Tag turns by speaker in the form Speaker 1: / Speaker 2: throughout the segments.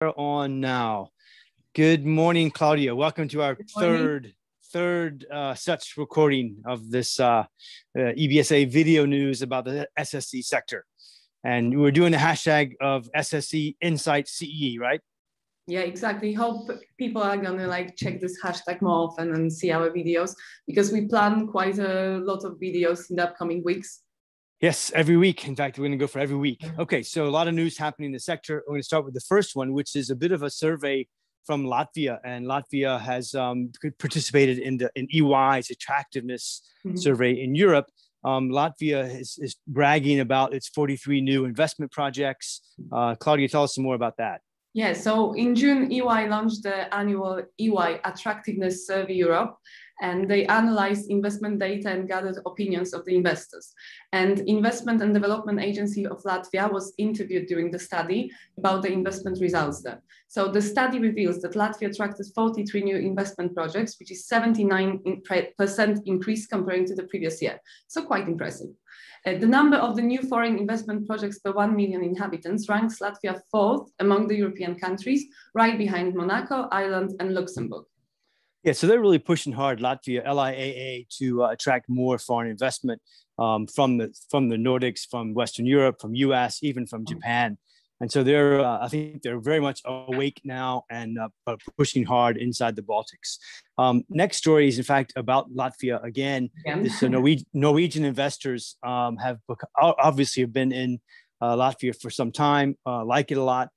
Speaker 1: On now. Good morning, Klaudia. Welcome to our third such recording of this EBSA video news about the SSC sector. And we're doing the hashtag of SSC Insight CEE, right?
Speaker 2: Yeah, exactly. Hope people are gonna check this hashtag more often and see our videos, because we plan quite a lot of videos in the upcoming weeks.
Speaker 1: Yes, every week. In fact, we're going to go for every week. Okay, so a lot of news happening in the sector. We're going to start with the first one, which is a bit of a survey from Latvia. And Latvia has participated in EY's attractiveness survey in Europe. Latvia is bragging about its 43 new investment projects. Klaudia, tell us some more about that.
Speaker 2: Yeah, so in June, EY launched the annual EY Attractiveness Survey Europe, and they analyzed investment data and gathered opinions of the investors. And Investment and Development Agency of Latvia was interviewed during the study about the investment results there. So the study reveals that Latvia attracted 43 new investment projects, which is 79% increase comparing to the previous year. So quite impressive. The number of the new foreign investment projects per 1 million inhabitants ranks Latvia 4th among the European countries, right behind Monaco, Ireland, and Luxembourg.
Speaker 1: Yeah, so they're really pushing hard, Latvia, LIAA, to attract more foreign investment from the Nordics, from Western Europe, from US, even from Japan. And so they're, I think they're very much awake now and pushing hard inside the Baltics. Next story is, in fact, about Latvia again. This Norwegian investors have obviously been in Latvia for some time, like it a lot.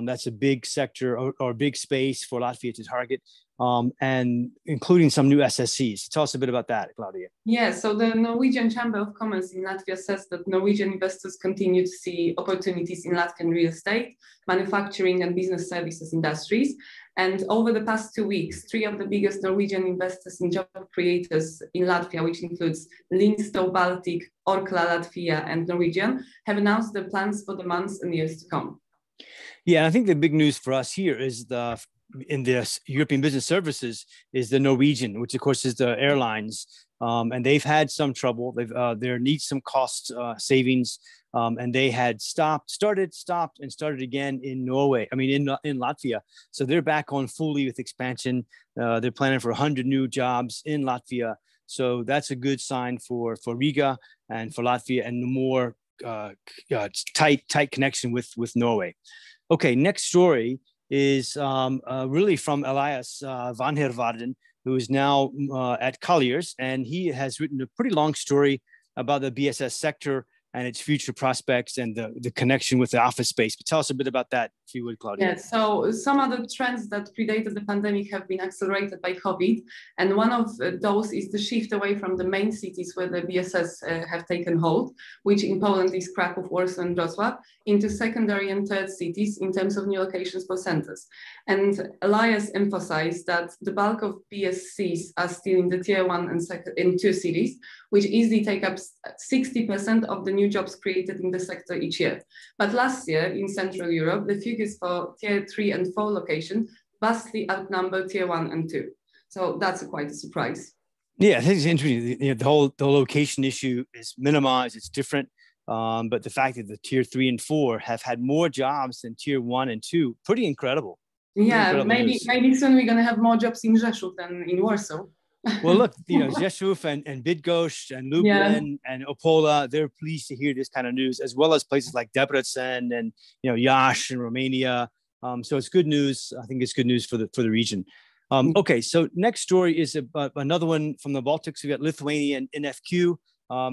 Speaker 1: That's a big sector or big space for Latvia to target, and including some new SSCs. Tell us a bit about that, Klaudia.
Speaker 2: Yeah, so the Norwegian Chamber of Commerce in Latvia says that Norwegian investors continue to see opportunities in Latvian real estate, manufacturing, and business services industries. And over the past 2 weeks, 3 of the biggest Norwegian investors in job creators in Latvia, which includes Linsto, Baltic, Orkla Latvia, and Norwegian, have announced their plans for the months and years to come.
Speaker 1: Yeah, and I think the big news for us here is in this European Business Services is the Norwegian, which of course is the airlines, and they've had some trouble. There needs some cost savings, and they had stopped and started again in Norway. I mean, in Latvia. So they're back on fully with expansion. They're planning for 100 new jobs in Latvia. So that's a good sign for Riga and for Latvia, and the more tight connection with Norway. Okay, next story is really from Elias van Herwaarden, who is now at Colliers, and he has written a pretty long story about the BSS sector and its future prospects and the connection with the office space. But tell us a bit about that, if you would, Klaudia.
Speaker 2: Yeah, so some other trends that predated the pandemic have been accelerated by COVID. And one of those is the shift away from the main cities where the BSS have taken hold, which in Poland is Kraków, Warsaw, and Wrocław, into secondary and third cities in terms of new locations for centers. And Elias emphasized that the bulk of BSCs are still in the tier 1 and 2 cities, which easily take up 60% of the new jobs created in the sector each year. But last year in Central Europe, the figures for tier 3 and 4 locations vastly outnumber tier 1 and 2. So that's quite a surprise.
Speaker 1: Yeah, I think it's interesting. The location issue is minimized. It's different. But the fact that the tier 3 and 4 have had more jobs than tier 1 and 2, pretty incredible.
Speaker 2: Yeah, maybe soon we're going to have more jobs in Rzeszów than in Warsaw.
Speaker 1: Well, look, Rzeszów and Bydgoszcz and Lublin and Opola, they're pleased to hear this kind of news, as well as places like Debrecen and, Iași in Romania. So it's good news. I think it's good news for the region. Okay, so next story is another one from the Baltics. We got Lithuanian NFQ,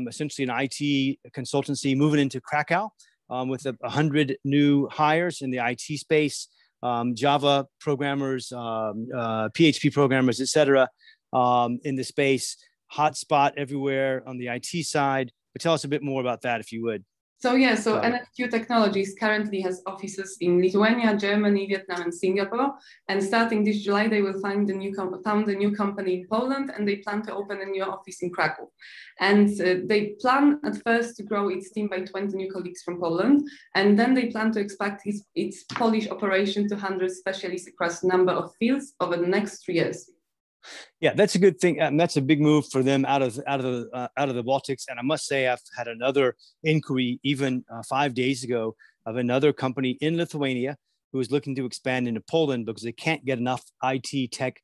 Speaker 1: essentially an IT consultancy moving into Krakow with 100 new hires in the IT space, Java programmers, PHP programmers, etc. In the space, hotspot everywhere on the IT side. But tell us a bit more about that, if you would.
Speaker 2: So NFQ Technologies currently has offices in Lithuania, Germany, Vietnam, and Singapore. And starting this July, they will found a new company in Poland, and they plan to open a new office in Kraków. And they plan at first to grow its team by 20 new colleagues from Poland. And then they plan to expand its Polish operation to 100 specialists across a number of fields over the next 3 years.
Speaker 1: Yeah, that's a good thing. That's a big move for them out of the Baltics. And I must say, I've had another inquiry even 5 days ago of another company in Lithuania who is looking to expand into Poland because they can't get enough IT tech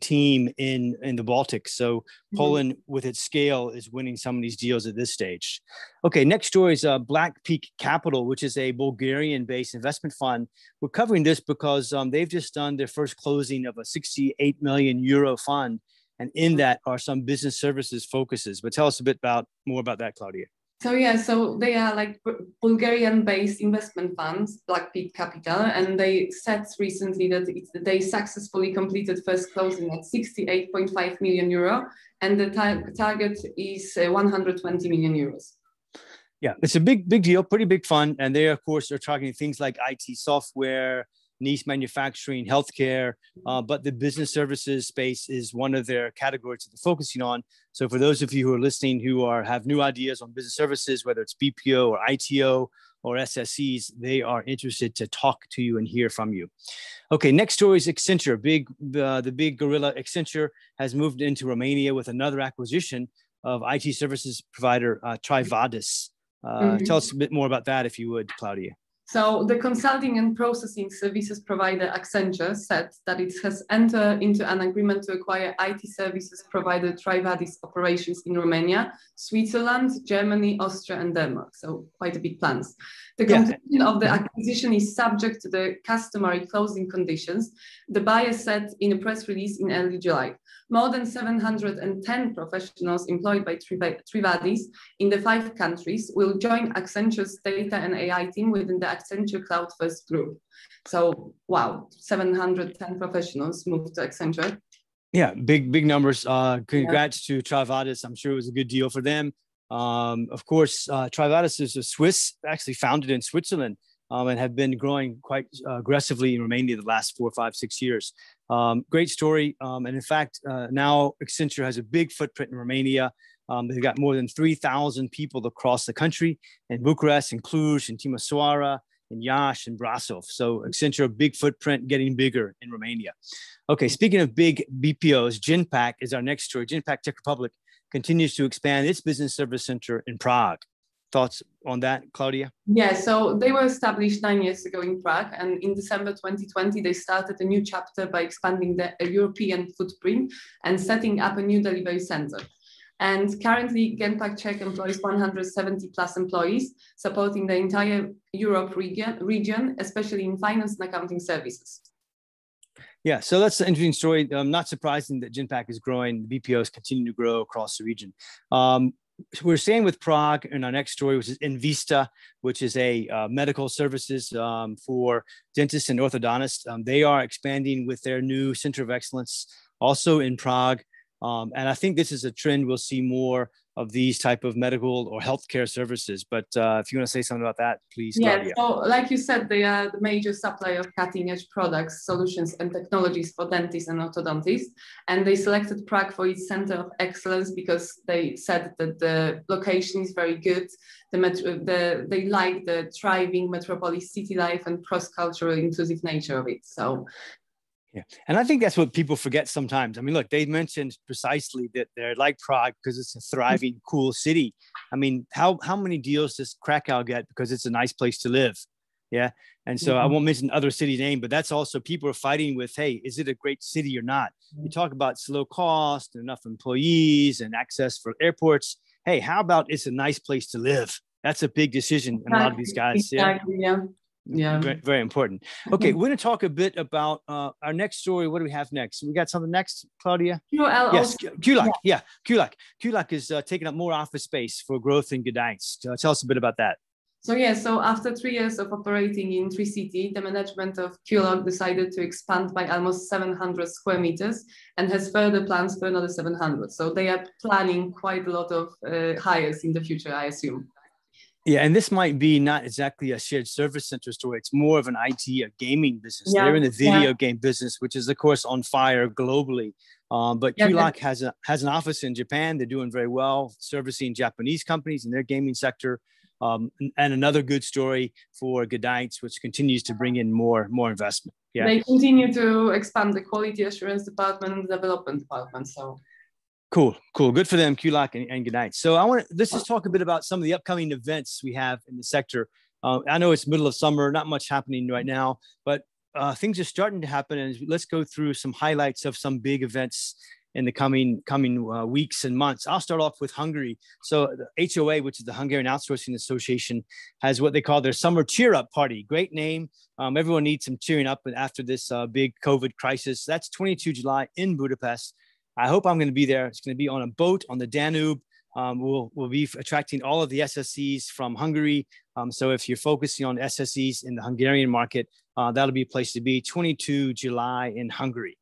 Speaker 1: team in the Baltics. So Poland, with its scale, is winning some of these deals at this stage. Okay, next story is Black Peak Capital, which is a Bulgarian-based investment fund. We're covering this because they've just done their first closing of a 68 million euro fund, and in that are some business services focuses. But tell us a bit more about that, Klaudia.
Speaker 2: So yeah, so they are like Bulgarian-based investment funds, Black Peak Capital, and they said recently that they successfully completed first closing at 68.5 million euro, and the target is 120 million euros.
Speaker 1: Yeah, it's a big deal, pretty big fund, and they of course are targeting things like IT software, niche manufacturing, healthcare, but the business services space is one of their categories that they're focusing on. So for those of you who are listening who have new ideas on business services, whether it's BPO or ITO or SSCs, they are interested to talk to you and hear from you. Okay, next story is Accenture. The big gorilla Accenture has moved into Romania with another acquisition of IT services provider Trivadis. Tell us a bit more about that, if you would, Klaudia.
Speaker 2: So the consulting and processing services provider Accenture said that it has entered into an agreement to acquire IT services provider Trivadis operations in Romania, Switzerland, Germany, Austria, and Denmark. So quite a big plans. The completion of the acquisition is subject to the customary closing conditions, the buyer said in a press release in early July. More than 710 professionals employed by Trivadis in the 5 countries will join Accenture's data and AI team within the Accenture Cloud First group. So, wow, 710 professionals moved to Accenture.
Speaker 1: Yeah, big numbers. Congrats to Trivadis. I'm sure it was a good deal for them. Of course, Trivadis is a Swiss, actually founded in Switzerland, and have been growing quite aggressively in Romania the last 4, 5, 6 years. Great story. And in fact, now Accenture has a big footprint in Romania. They've got more than 3,000 people across the country in Bucharest, in Cluj, in Timisoara, in Iași, and Brasov. So Accenture, a big footprint, getting bigger in Romania. Okay, speaking of big BPOs, Genpact is our next story. Genpact Czech Republic continues to expand its business service center in Prague. Thoughts on that, Klaudia?
Speaker 2: Yeah, so they were established 9 years ago in Prague, and in December 2020, they started a new chapter by expanding the European footprint and setting up a new delivery center. And currently, Genpact Czech employs 170 plus employees, supporting the entire Europe region, especially in finance and accounting services.
Speaker 1: Yeah, so that's an interesting story. Not surprising that Genpact is growing. The BPOs continue to grow across the region. We're staying with Prague in our next story, which is Envista, which is a medical services for dentists and orthodontists. They are expanding with their new center of excellence also in Prague. And I think this is a trend. We'll see more of these type of medical or healthcare services. But if you want to say something about that, please, Klaudia.
Speaker 2: Yeah, so like you said, they are the major supplier of cutting-edge products, solutions, and technologies for dentists and orthodontists. And they selected Prague for its center of excellence because they said that the location is very good. They like the thriving metropolis city life and cross-cultural inclusive nature of it. So.
Speaker 1: Yeah, and I think that's what people forget sometimes. I mean, look, they mentioned precisely that they're like Prague because it's a thriving, cool city. I mean, how many deals does Krakow get because it's a nice place to live? Yeah, and so I won't mention other city name, but that's also people are fighting with, hey, is it a great city or not? You talk about it's low cost, enough employees, and access for airports. Hey, how about it's a nice place to live? That's a big decision in a lot of these guys.
Speaker 2: Exactly, yeah. Yeah,
Speaker 1: very, very important. Okay, we're going to talk a bit about our next story. What do we have next? We got something next, Klaudia? Yes, QLOC. Yeah, QLOC. QLOC is taking up more office space for growth in Gdansk. Tell us a bit about that.
Speaker 2: So yeah, so after 3 years of operating in 3 cities, the management of QLOC decided to expand by almost 700 square meters and has further plans for another 700. So they are planning quite a lot of hires in the future, I assume.
Speaker 1: Yeah, and this might be not exactly a shared service center story. It's more of an IT, a gaming business. Yeah, they're in the video game business, which is, of course, on fire globally. But QLOC has an office in Japan. They're doing very well, servicing Japanese companies in their gaming sector. And another good story for Gdansk, which continues to bring in more investment. Yeah,
Speaker 2: they continue to expand the quality assurance department and the development department. So.
Speaker 1: Cool. Good for them, QLOC and Gdansk. So let's just talk a bit about some of the upcoming events we have in the sector. I know it's middle of summer, not much happening right now, but things are starting to happen. And let's go through some highlights of some big events in the coming weeks and months. I'll start off with Hungary. So the HOA, which is the Hungarian Outsourcing Association, has what they call their Summer Cheer-Up Party. Great name. Everyone needs some cheering up after this big COVID crisis. That's 22 July in Budapest. I hope I'm going to be there. It's going to be on a boat on the Danube. We'll be attracting all of the SSCs from Hungary. So if you're focusing on SSCs in the Hungarian market, that'll be a place to be. 22 July in Hungary.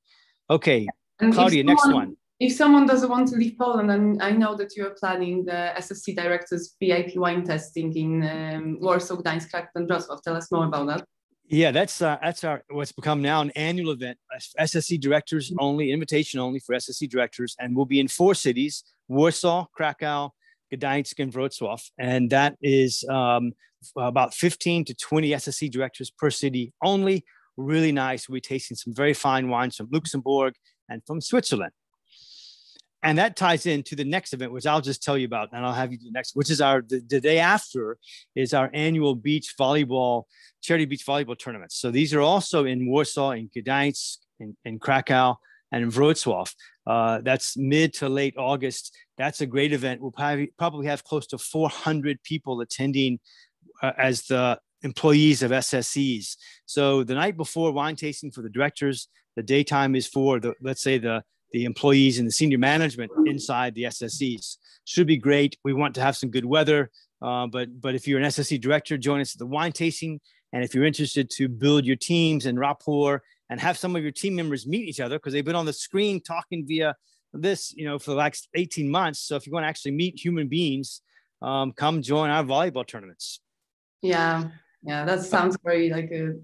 Speaker 1: Okay.
Speaker 2: And
Speaker 1: Klaudia, next one.
Speaker 2: If someone doesn't want to leave Poland, and I know that you're planning the SSC Directors VIP WineTasting in Warsaw, Gdansk, Krakow and Wroclaw. Tell us more about that.
Speaker 1: Yeah, that's our what's become now an annual event. SSC Directors only, invitation only for SSC Directors, and we'll be in 4 cities: Warsaw, Krakow, Gdansk, and Wrocław. And that is about 15 to 20 SSC Directors per city only. Really nice. We'll be tasting some very fine wines from Luxembourg and from Switzerland. And that ties into the next event, which I'll just tell you about, and I'll have you do the next, which is the day after is our annual charity beach volleyball tournaments. So these are also in Warsaw, in Gdansk, in Krakow, and in Wrocław. That's mid to late August. That's a great event. We'll probably have close to 400 people attending as the employees of SSCs. So the night before wine tasting for the directors, the daytime is for let's say the employees and the senior management inside the SSCs. Should be great. We want to have some good weather, but if you're an SSC director, join us at the wine tasting. And if you're interested to build your teams and rapport and have some of your team members meet each other, because they've been on the screen talking via this, for the last 18 months. So if you want to actually meet human beings, come join our volleyball tournaments.
Speaker 2: Yeah, that sounds very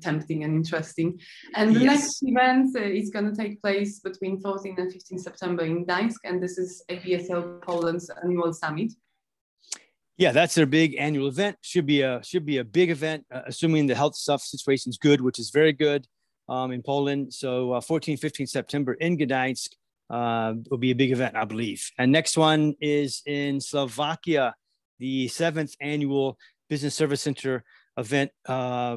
Speaker 2: tempting and interesting. And the next event is going to take place between 14 and 15 September in Gdansk, and this is ABSL Poland's annual summit.
Speaker 1: Yeah, that's their big annual event. Should be a big event, assuming the health stuff situation is good, which is very good in Poland. So 14, 15 September in Gdansk will be a big event, I believe. And next one is in Slovakia, the 7th annual Business Service Center event,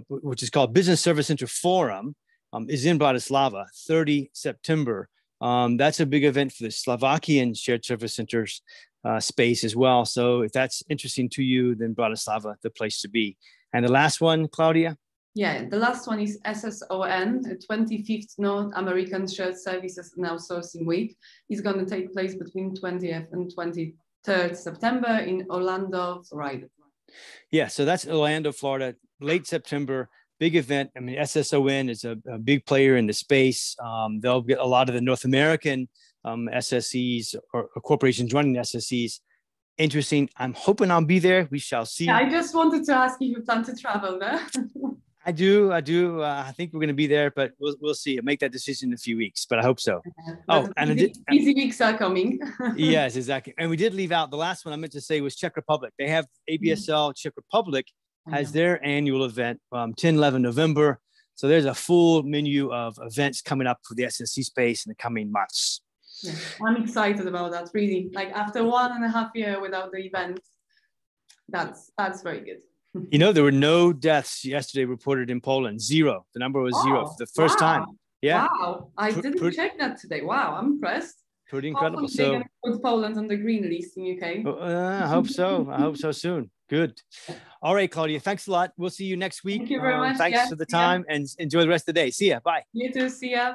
Speaker 1: which is called Business Service Center Forum, is in Bratislava, 30 September. That's a big event for the Slovakian Shared Service Centers space as well. So if that's interesting to you, then Bratislava, the place to be. And the last one, Klaudia?
Speaker 2: Yeah, the last one is SSON, the 25th North American Shared Services and Outsourcing Week. It's going to take place between 20th and 23rd September in Orlando, Florida.
Speaker 1: Yeah, so that's Orlando, Florida, late September, big event. I mean, SSON is a big player in the space. They'll get a lot of the North American SSCs or corporations running SSCs. Interesting. I'm hoping I'll be there. We shall see.
Speaker 2: Yeah, I just wanted to ask if you plan to travel there.
Speaker 1: I do. I think we're going to be there, but we'll see. I'll make that decision in a few weeks, but I hope so.
Speaker 2: Busy weeks are coming.
Speaker 1: Yes, exactly. And we did leave out the last one I meant to say was Czech Republic. They have ABSL Czech Republic has their annual event 10, 11 November. So there's a full menu of events coming up for the SSC space in the coming months.
Speaker 2: Yeah, I'm excited about that, really. After 1.5 years without the event, that's very good.
Speaker 1: There were no deaths yesterday reported in Poland. 0. The number was 0 for the first time. Yeah.
Speaker 2: Wow. I didn't check that today. Wow. I'm impressed.
Speaker 1: Pretty incredible.
Speaker 2: Hopefully they're going to put Poland on the green list in UK.
Speaker 1: I hope so. I hope so soon. Good. All right, Klaudia. Thanks a lot. We'll see you next week.
Speaker 2: Thank you very much.
Speaker 1: Thanks for the time and enjoy the rest of the day. See ya. Bye.
Speaker 2: You too. See ya.